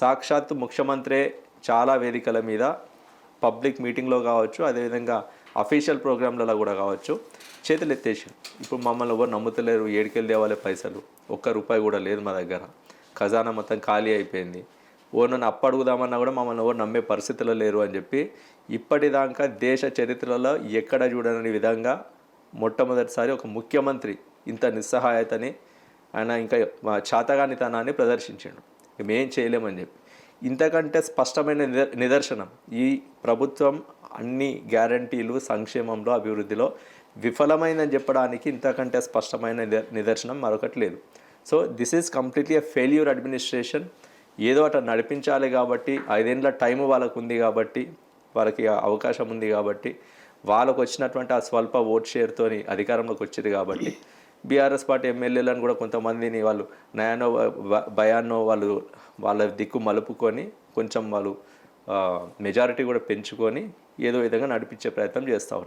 సాక్షాత్తు ముఖ్యమంత్రే చాలా వేదికల మీద పబ్లిక్ మీటింగ్లో కావచ్చు, అదేవిధంగా అఫీషియల్ ప్రోగ్రాంలలో కూడా కావచ్చు, చేతులు ఎత్తేసి ఇప్పుడు మమ్మల్ని ఎవరు నమ్ముతలేరు, ఏడికెళ్ళి తేవాలి పైసలు, ఒక్క రూపాయి కూడా లేదు మా దగ్గర, ఖజానా మొత్తం ఖాళీ అయిపోయింది, నన్ను అప్పు అడుగుదామన్నా కూడా మమ్మల్ని ఎవరు నమ్మే పరిస్థితిలో లేరు అని చెప్పి ఇప్పటిదాకా దేశ చరిత్రలో ఎక్కడ చూడని విధంగా మొట్టమొదటిసారి ఒక ముఖ్యమంత్రి ఇంత నిస్సహాయతని ఆయన ఇంకా చాతగానితనాన్ని ప్రదర్శించాడు. మేమేం చేయలేమని చెప్పి ఇంతకంటే స్పష్టమైన నిదర్శనం ఈ ప్రభుత్వం అన్ని గ్యారంటీలు సంక్షేమంలో అభివృద్ధిలో విఫలమైందని చెప్పడానికి ఇంతకంటే స్పష్టమైన నిదర్శనం మరొకటి లేదు. So this is completely a failure administration. ఏదో అట్లా నడిపించాలి కాబట్టి 5 ఏళ్ళ టైం వాళ్ళకు ఉంది కాబట్టి, వాళ్ళకి అవకాశం ఉంది కాబట్టి, వాళ్ళకు వచ్చినటువంటి ఆ స్వల్ప ఓట్ షేర్తోని అధికారంలోకి వచ్చింది కాబట్టి బీఆర్ఎస్ పార్టీ ఎమ్మెల్యేలను కూడా కొంతమందిని వాళ్ళు నయానో భయాన్నో వాళ్ళ దిక్కు మలుపుకొని కొంచెం వాళ్ళు మెజారిటీ కూడా పెంచుకొని ఏదో విధంగా నడిపించే ప్రయత్నం చేస్తూ ఉన్నారు.